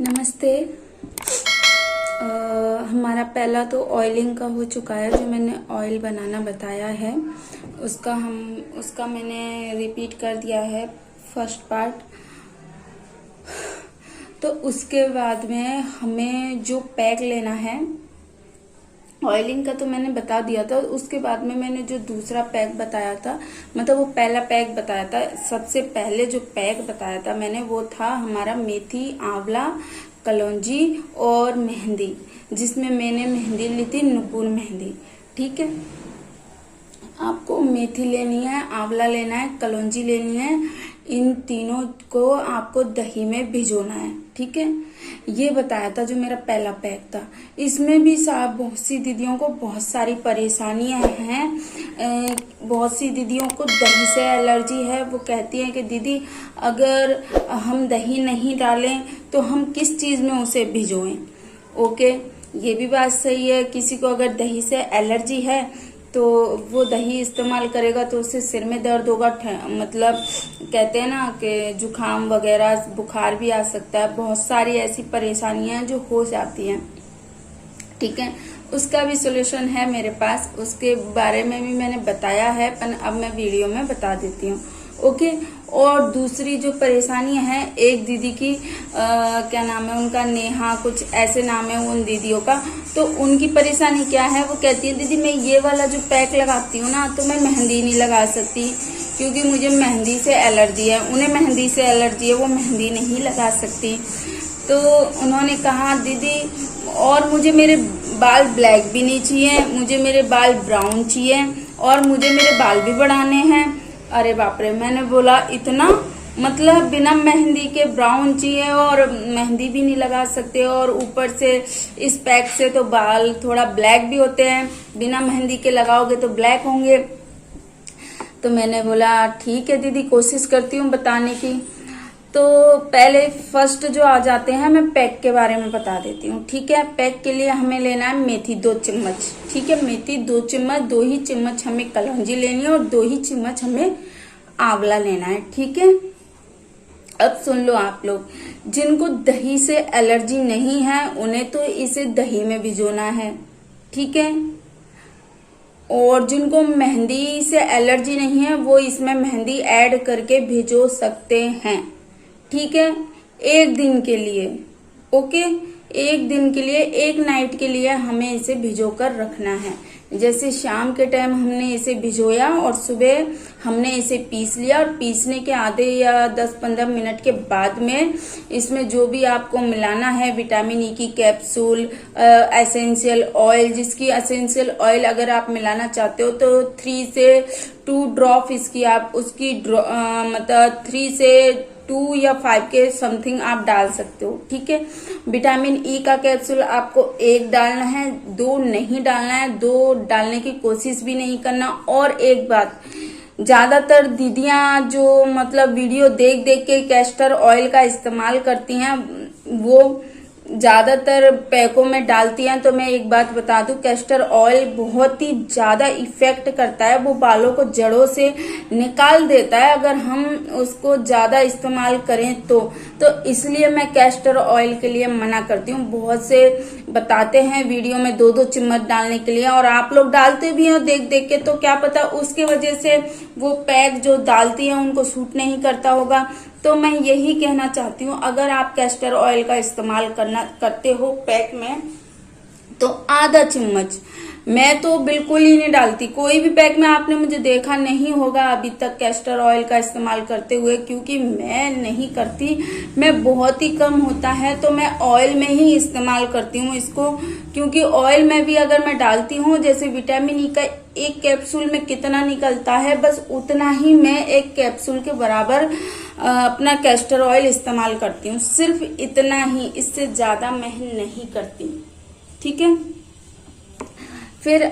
नमस्ते। हमारा पहला तो ऑयलिंग का हो चुका है, जो मैंने ऑयल बनाना बताया है उसका मैंने रिपीट कर दिया है फर्स्ट पार्ट। तो उसके बाद में हमें जो पैक लेना है, ऑयलिंग का तो मैंने बता दिया था। उसके बाद में मैंने जो दूसरा पैक बताया था, मतलब वो पहला पैक बताया था, सबसे पहले जो पैक बताया था मैंने वो था हमारा मेथी, आंवला, कलौंजी और मेहंदी, जिसमें मैंने मेहंदी ली थी नुपुर मेहंदी। ठीक है, आपको मेथी लेनी है, आंवला लेना है, कलौंजी लेनी है। इन तीनों को आपको दही में भिगोना है। ठीक है, ये बताया था जो मेरा पहला पैक था। इसमें भी बहुत सी दीदियों को बहुत सारी परेशानियां हैं। बहुत सी दीदियों को दही से एलर्जी है। वो कहती हैं कि दीदी अगर हम दही नहीं डालें तो हम किस चीज में उसे भिगोएं। ओके, ये भी बात सही है। किसी को अगर दही से एलर्जी है तो वो दही इस्तेमाल करेगा तो उससे सिर में दर्द होगा, मतलब कहते हैं ना कि जुकाम वगैरह, बुखार भी आ सकता है। बहुत सारी ऐसी परेशानियां हैं जो हो जाती हैं। ठीक है, उसका भी सॉल्यूशन है मेरे पास, उसके बारे में भी मैंने बताया है, पर अब मैं वीडियो में बता देती हूँ। ओके, और दूसरी जो परेशानी है, एक दीदी की क्या नाम है उनका, नेहा कुछ ऐसे नाम है उन दीदियों का। तो उनकी परेशानी क्या है, वो कहती है दीदी मैं ये वाला जो पैक लगाती हूँ ना, तो मैं मेहंदी नहीं लगा सकती क्योंकि मुझे मेहंदी से एलर्जी है। उन्हें मेहंदी से एलर्जी है, वो मेहंदी नहीं लगा सकती। तो उन्होंने कहा दीदी, और मुझे मेरे बाल ब्लैक भी नहीं चाहिए, मुझे मेरे बाल ब्राउन चाहिए, और मुझे मेरे बाल भी बढ़ाने हैं। अरे बाप रे, मैंने बोला इतना, मतलब बिना मेहंदी के ब्राउन चाहिए और मेहंदी भी नहीं लगा सकते, और ऊपर से इस पैक से तो बाल थोड़ा ब्लैक भी होते हैं, बिना मेहंदी के लगाओगे तो ब्लैक होंगे। तो मैंने बोला ठीक है दीदी, कोशिश करती हूँ बताने की। तो पहले फर्स्ट जो आ जाते हैं, मैं पैक के बारे में बता देती हूँ। ठीक है, पैक के लिए हमें लेना है मेथी 2 चम्मच। ठीक है, मेथी 2 चम्मच, 2 ही चम्मच हमें कलौंजी लेनी है और 2 ही चम्मच हमें आंवला लेना है। ठीक है, अब सुन लो आप लोग, जिनको दही से एलर्जी नहीं है उन्हें तो इसे दही में भिगोना है। ठीक है, और जिनको मेहंदी से एलर्जी नहीं है वो इसमें मेहंदी ऐड करके भिगो सकते हैं। ठीक है, एक दिन के लिए। ओके, एक दिन के लिए, एक नाइट के लिए हमें इसे भिगो कर रखना है। जैसे शाम के टाइम हमने इसे भिगोया और सुबह हमने इसे पीस लिया, और पीसने के आधे या 10-15 मिनट के बाद में इसमें जो भी आपको मिलाना है, विटामिन ई की कैप्सूल, एसेंशियल ऑयल, जिसकी एसेंशियल ऑयल अगर आप मिलाना चाहते हो तो 3 से 2 ड्रॉप इसकी आप उसकी मतलब 3 से 2 या 5 के समथिंग आप डाल सकते हो। ठीक है, विटामिन ई का कैप्सूल आपको 1 डालना है, 2 नहीं डालना है, 2 डालने की कोशिश भी नहीं करना। और एक बात, ज्यादातर दीदियां जो मतलब वीडियो देख देख के कैस्टर ऑयल का इस्तेमाल करती हैं, वो ज्यादातर पैकों में डालती हैं। तो मैं एक बात बता दूं, कैस्टर ऑयल बहुत ही ज्यादा इफेक्ट करता है, वो बालों को जड़ों से निकाल देता है अगर हम उसको ज्यादा इस्तेमाल करें तो इसलिए मैं कैस्टर ऑयल के लिए मना करती हूँ। बहुत से बताते हैं वीडियो में 2-2 चम्मच डालने के लिए, और आप लोग डालते भी हो देख देख के, तो क्या पता उसके वजह से वो पैक जो डालती है उनको सूट नहीं करता होगा। तो मैं यही कहना चाहती हूँ, अगर आप कैस्टर ऑयल का इस्तेमाल करते हो पैक में, तो आधा चम्मच, मैं तो बिल्कुल ही नहीं डालती। कोई भी पैक में आपने मुझे देखा नहीं होगा अभी तक कैस्टर ऑयल का इस्तेमाल करते हुए, क्योंकि मैं नहीं करती, मैं बहुत ही कम होता है, तो मैं ऑयल में ही इस्तेमाल करती हूँ इसको। क्योंकि ऑयल में भी अगर मैं डालती हूँ, जैसे विटामिन ई का 1 कैप्सूल में कितना निकलता है, बस उतना ही मैं 1 कैप्सूल के बराबर अपना कैस्टर ऑयल इस्तेमाल करती हूँ, सिर्फ इतना ही, इससे ज्यादा मैं नहीं करती। ठीक है, फिर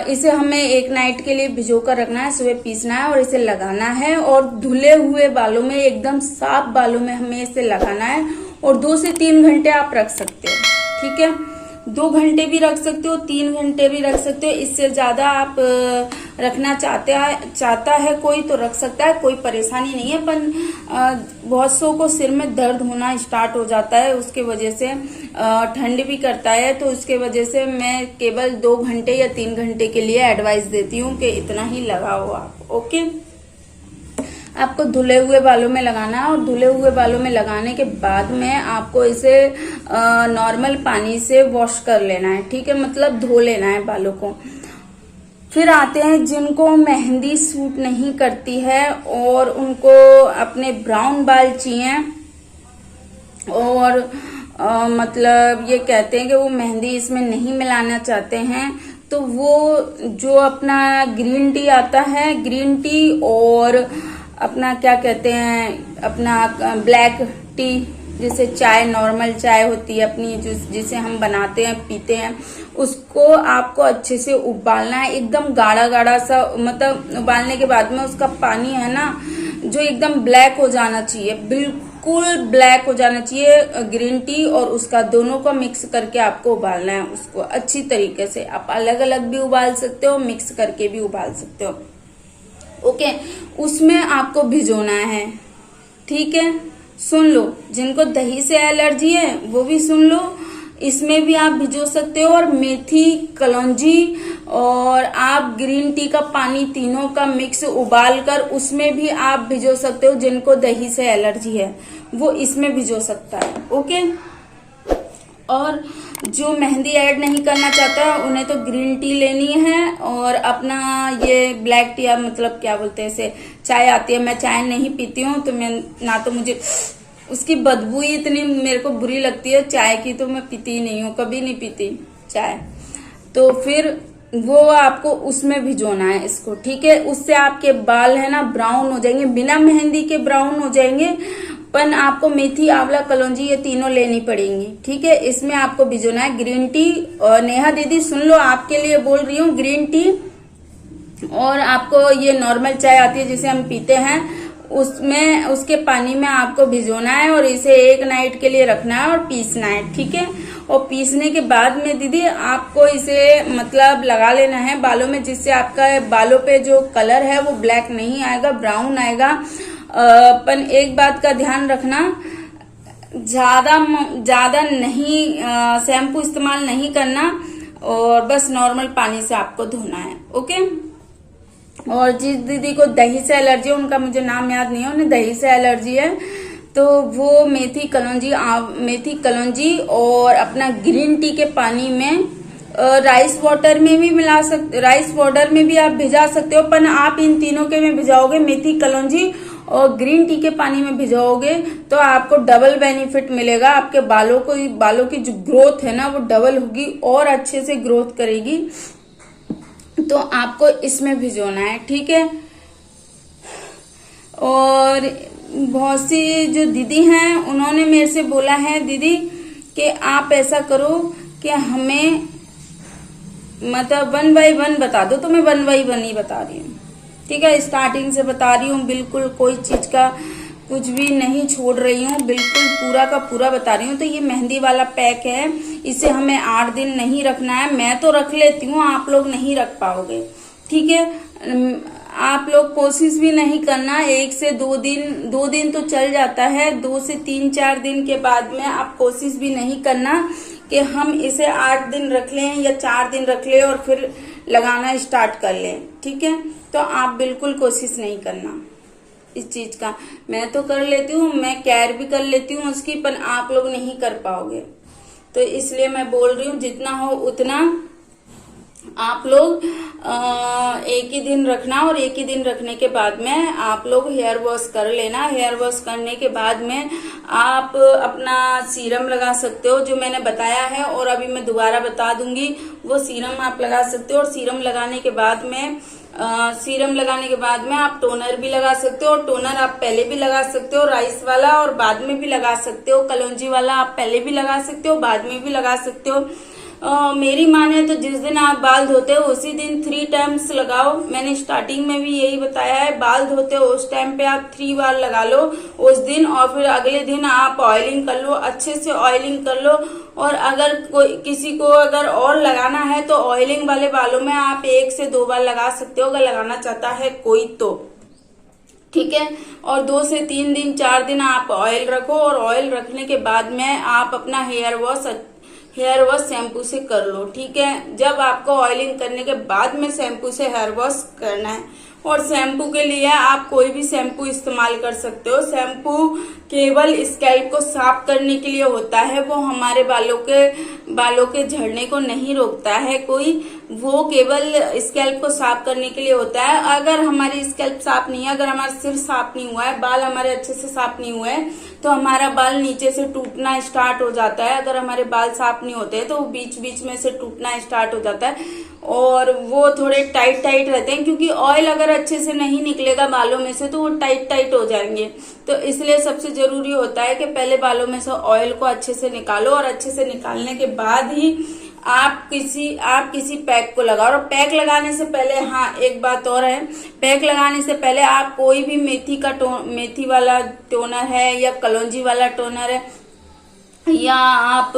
इसे हमें एक नाइट के लिए भिगो कर रखना है, सुबह पीसना है और इसे लगाना है, और धुले हुए बालों में, एकदम साफ बालों में हमें इसे लगाना है, और 2 से 3 घंटे आप रख सकते हो। ठीक है, 2 घंटे भी रख सकते हो, 3 घंटे भी रख सकते हो, इससे ज्यादा आप रखना चाहता है कोई तो रख सकता है, कोई परेशानी नहीं है। पर बहुत सौ को सिर में दर्द होना स्टार्ट हो जाता है, उसके वजह से ठंड भी करता है, तो उसके वजह से मैं केवल 2 घंटे या 3 घंटे के लिए एडवाइस देती हूँ कि इतना ही लगाओ आप। ओके, आपको धुले हुए बालों में लगाना है और धुले हुए बालों में लगाने के बाद में आपको इसे नॉर्मल पानी से वॉश कर लेना है, ठीक है, मतलब धो लेना है बालों को। फिर आते हैं जिनको मेहंदी सूट नहीं करती है और उनको अपने ब्राउन बाल चाहिए और मतलब ये कहते हैं कि वो मेहंदी इसमें नहीं मिलाना चाहते हैं, तो वो जो अपना ग्रीन टी आता है, ग्रीन टी और अपना क्या कहते हैं, अपना ब्लैक टी, जैसे चाय, नॉर्मल चाय होती है अपनी जिसे हम बनाते हैं पीते हैं, उसको आपको अच्छे से उबालना है, एकदम गाढ़ा गाढ़ा सा, मतलब उबालने के बाद में उसका पानी है ना जो एकदम ब्लैक हो जाना चाहिए, बिल्कुल ब्लैक हो जाना चाहिए ग्रीन टी और उसका, दोनों को मिक्स करके आपको उबालना है उसको अच्छी तरीके से। आप अलग अलग भी उबाल सकते हो, मिक्स करके भी उबाल सकते हो। ओके, उसमें आपको भिगोना है, ठीक है। सुन लो, जिनको दही से एलर्जी है वो भी सुन लो, इसमें भी आप भिगो सकते हो। और मेथी, कलौंजी और आप ग्रीन टी का पानी, तीनों का मिक्स उबाल कर उसमें भी आप भिगो सकते हो। जिनको दही से एलर्जी है वो इसमें भिगो सकता है। ओके, और जो मेहंदी ऐड नहीं करना चाहता उन्हें तो ग्रीन टी लेनी है और अपना ये ब्लैक टी, मतलब क्या बोलते हैं इसे, चाय आती है। मैं चाय नहीं पीती हूँ, तो मैं ना, तो मुझे उसकी बदबू ही इतनी मेरे को बुरी लगती है चाय की, तो मैं पीती ही नहीं हूँ, कभी नहीं पीती चाय। तो फिर वो आपको उसमें भिगोना है इसको, ठीक है। उससे आपके बाल है ना ब्राउन हो जाएंगे, बिना मेहंदी के ब्राउन हो जाएंगे। पर आपको मेथी, आंवला, कलौंजी ये तीनों लेनी पड़ेंगी, ठीक है। इसमें आपको भिगोना है ग्रीन टी। और नेहा दीदी सुन लो, आपके लिए बोल रही हूँ, ग्रीन टी और आपको ये नॉर्मल चाय आती है जिसे हम पीते हैं, उसमें उसके पानी में आपको भिगोना है और इसे 1 नाइट के लिए रखना है और पीसना है, ठीक है। और पीसने के बाद में दीदी आपको इसे मतलब लगा लेना है बालों में, जिससे आपका बालों पे जो कलर है वो ब्लैक नहीं आएगा, ब्राउन आएगा। पर एक बात का ध्यान रखना, ज्यादा नहीं शैम्पू इस्तेमाल नहीं करना और बस नॉर्मल पानी से आपको धोना है। ओके, और जिस दीदी को दही से एलर्जी है, उनका मुझे नाम याद नहीं है, उन्हें दही से एलर्जी है, तो वो मेथी कलौंजी और अपना ग्रीन टी के पानी में राइस वाटर में भी मिला सकते, राइस वाटर में भी आप भिजा सकते हो। पर आप इन तीनों के में भिजाओगे, मेथी, कलौंजी और ग्रीन टी के पानी में भिजाओगे, तो आपको डबल बेनिफिट मिलेगा। आपके बालों की जो ग्रोथ है ना वो डबल होगी और अच्छे से ग्रोथ करेगी। तो आपको इसमें भिजोना है, ठीक है। और बहुत सी जो दीदी हैं उन्होंने मेरे से बोला है दीदी कि आप ऐसा करो कि हमें मतलब 1 बाय 1 बता दो, तो मैं 1 बाय 1 ही बता रही हूँ, ठीक है। स्टार्टिंग से बता रही हूँ, बिल्कुल कोई चीज का कुछ भी नहीं छोड़ रही हूँ, बिल्कुल पूरा का पूरा बता रही हूँ। तो ये मेहंदी वाला पैक है, इसे हमें 8 दिन नहीं रखना है। मैं तो रख लेती हूँ, आप लोग नहीं रख पाओगे, ठीक है। आप लोग कोशिश भी नहीं करना, 1 से 2 दिन तो चल जाता है, 2 से 3-4 दिन के बाद में आप कोशिश भी नहीं करना कि हम इसे 8 दिन रख लें या 4 दिन रख लें और फिर लगाना स्टार्ट कर लें, ठीक है। तो आप बिल्कुल कोशिश नहीं करना इस चीज का। मैं तो कर लेती हूँ, मैं केयर भी कर लेती हूँ उसकी, पर आप लोग नहीं कर पाओगे। तो इसलिए मैं बोल रही हूँ जितना हो उतना आप लोग 1 ही दिन रखना और 1 ही दिन रखने के बाद में आप लोग हेयर वॉश कर लेना। हेयर वॉश करने के बाद में आप अपना सीरम लगा सकते हो जो मैंने बताया है, और अभी मैं दोबारा बता दूंगी, वो सीरम आप लगा सकते हो। और सीरम लगाने के बाद में आप टोनर भी लगा सकते हो। टोनर आप पहले भी लगा सकते हो राइस वाला और बाद में भी लगा सकते हो। कलौंजी वाला आप पहले भी लगा सकते हो, बाद में भी लगा सकते हो। मेरी माने तो जिस दिन आप बाल धोते हो उसी दिन 3 टाइम्स लगाओ। मैंने स्टार्टिंग में भी यही बताया है, बाल धोते हो उस टाइम पे आप 3 बार लगा लो उस दिन, और फिर अगले दिन आप ऑयलिंग कर लो, अच्छे से ऑयलिंग कर लो। और अगर कोई किसी को अगर और लगाना है तो ऑयलिंग वाले बालों में आप 1 से 2 बार लगा सकते हो, अगर लगाना चाहता है कोई तो, ठीक है। और 2 से 3 दिन 4 दिन आप ऑयल रखो, और ऑयल रखने के बाद में आप अपना हेयर वॉश शैम्पू से कर लो, ठीक है। जब आपको ऑयलिंग करने के बाद में शैम्पू से हेयर वॉश करना है, और शैम्पू के लिए आप कोई भी शैम्पू इस्तेमाल कर सकते हो। शैम्पू केवल स्कैल्प को साफ करने के लिए होता है, वो हमारे बालों के झड़ने को नहीं रोकता है कोई, वो केवल स्कैल्प को साफ करने के लिए होता है। अगर हमारी स्कैल्प साफ नहीं है, अगर हमारा सिर साफ नहीं हुआ है, बाल हमारे अच्छे से साफ नहीं हुए हैं, तो हमारा बाल नीचे से टूटना स्टार्ट हो जाता है। अगर हमारे बाल साफ नहीं होते तो बीच बीच में से टूटना स्टार्ट हो जाता है, और वो थोड़े टाइट रहते हैं, क्योंकि ऑयल अगर अच्छे से नहीं निकलेगा बालों में से तो वो टाइट हो जाएंगे। तो इसलिए सबसे जरूरी होता है कि पहले बालों में से ऑयल को अच्छे से निकालो, और अच्छे से निकालने के बाद ही आप किसी पैक को लगाओ। और पैक लगाने से पहले, हाँ एक बात और है, पैक लगाने से पहले आप कोई भी मेथी वाला टोनर है, या कलौंजी वाला टोनर है, या आप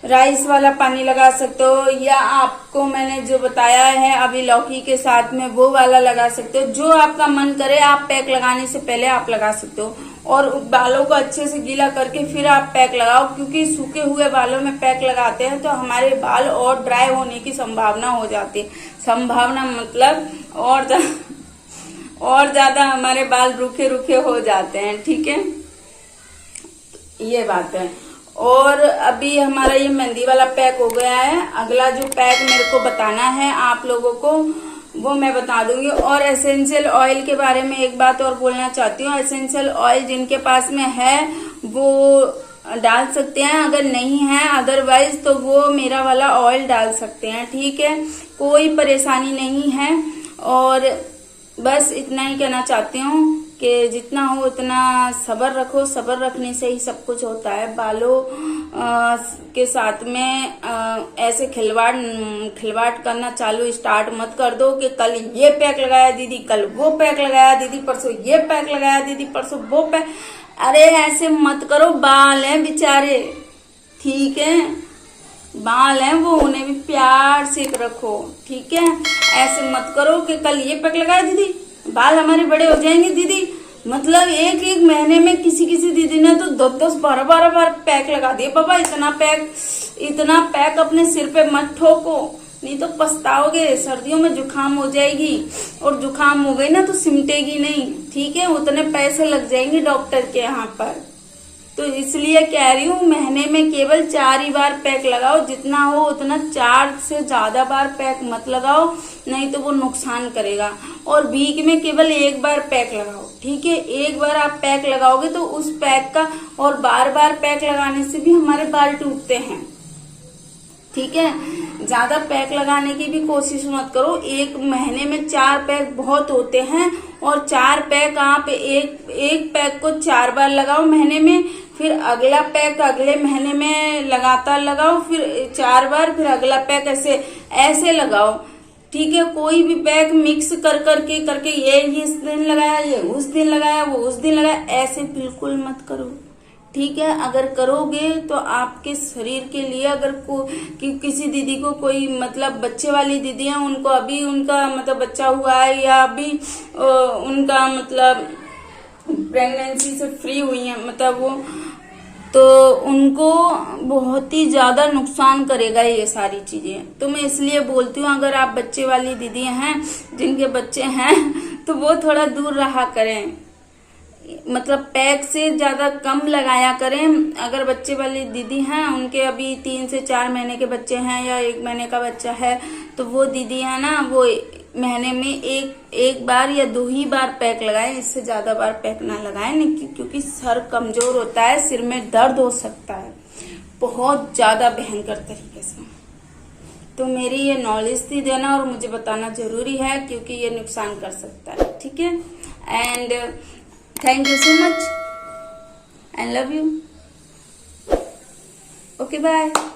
राइस वाला पानी लगा सकते हो, या आपको मैंने जो बताया है अभी लौकी के साथ में वो वाला लगा सकते हो। जो आपका मन करे आप पैक लगाने से पहले आप लगा सकते हो, और बालों को अच्छे से गीला करके फिर आप पैक लगाओ, क्योंकि सूखे हुए बालों में पैक लगाते हैं तो हमारे बाल और ड्राई होने की संभावना हो जाती है। संभावना मतलब और ज्यादा हमारे बाल रूखे हो जाते हैं, ठीक है, ये बात है। और अभी हमारा ये मेहंदी वाला पैक हो गया है। अगला जो पैक मेरे को बताना है आप लोगों को वो मैं बता दूंगी। और एसेंशियल ऑयल के बारे में एक बात और बोलना चाहती हूँ। एसेंशियल ऑयल जिनके पास में है वो डाल सकते हैं, अगर नहीं है अदरवाइज तो वो मेरा वाला ऑयल डाल सकते हैं, ठीक है, कोई परेशानी नहीं है। और बस इतना ही कहना चाहती हूँ कि जितना हो उतना सब्र रखो, सब्र रखने से ही सब कुछ होता है। बालों के साथ में ऐसे खिलवाड़ करना चालू स्टार्ट मत कर दो कि कल ये पैक लगाया दीदी, कल वो पैक लगाया दीदी, परसों ये पैक लगाया दीदी, परसों वो पैक। अरे ऐसे मत करो, बाल हैं बेचारे, ठीक है, बाल हैं वो, उन्हें भी प्यार से रखो, ठीक है। ऐसे मत करो कि कल ये पैक लगाया दीदी, बाल हमारे बड़े हो जाएंगे दीदी। मतलब एक महीने में किसी दीदी ने तो 10-10 12 बार पैक लगा दिए। बाबा इतना पैक अपने सिर पे मत ठोको, नहीं तो पछताओगे। सर्दियों में जुकाम हो जाएगी, और जुकाम हो गई ना तो सिमटेगी नहीं, ठीक है, उतने पैसे लग जाएंगे डॉक्टर के यहाँ पर। तो इसलिए कह रही हूँ महीने में केवल 4 ही बार पैक लगाओ, जितना हो उतना, 4 से ज्यादा बार पैक मत लगाओ, नहीं तो वो नुकसान करेगा। और वीक में केवल 1 बार पैक लगाओ, ठीक है। 1 बार आप पैक लगाओगे तो उस पैक का, और बार पैक लगाने से भी हमारे बाल टूटते हैं, ठीक है। ज्यादा पैक लगाने की भी कोशिश मत करो। 1 महीने में 4 पैक बहुत होते हैं, और 4 पैक आप एक पैक को 4 बार लगाओ महीने में, फिर अगला पैक अगले महीने में लगातार लगाओ, फिर 4 बार, फिर अगला पैक ऐसे लगाओ, ठीक है। कोई भी पैक मिक्स करके ये इस दिन लगाया, ये उस दिन लगाया, वो उस दिन लगाया, ऐसे बिल्कुल मत करो, ठीक है। अगर करोगे तो आपके शरीर के लिए, अगर किसी दीदी को कोई मतलब बच्चे वाली दीदी है, उनको अभी उनका मतलब बच्चा हुआ है, या अभी उनका मतलब प्रेगनेंसी से फ्री हुई है, मतलब वो, तो उनको बहुत ही ज्यादा नुकसान करेगा ये सारी चीजें। तो मैं इसलिए बोलती हूँ अगर आप बच्चे वाली दीदी हैं, जिनके बच्चे हैं, तो वो थोड़ा दूर रहा करें, मतलब पैक से ज्यादा कम लगाया करें। अगर बच्चे वाली दीदी हैं, उनके अभी 3 से 4 महीने के बच्चे हैं, या 1 महीने का बच्चा है, तो वो दीदी है ना, वो महीने में एक बार या 2 ही बार पैक लगाएं, इससे ज्यादा बार पैक ना लगाएं, क्योंकि सर कमजोर होता है, सिर में दर्द हो सकता है बहुत ज्यादा भयंकर तरीके से। तो मेरी ये नॉलेज थी देना, और मुझे बताना जरूरी है, क्योंकि ये नुकसान कर सकता है, ठीक है। And thank you so much and love you. Okay, bye.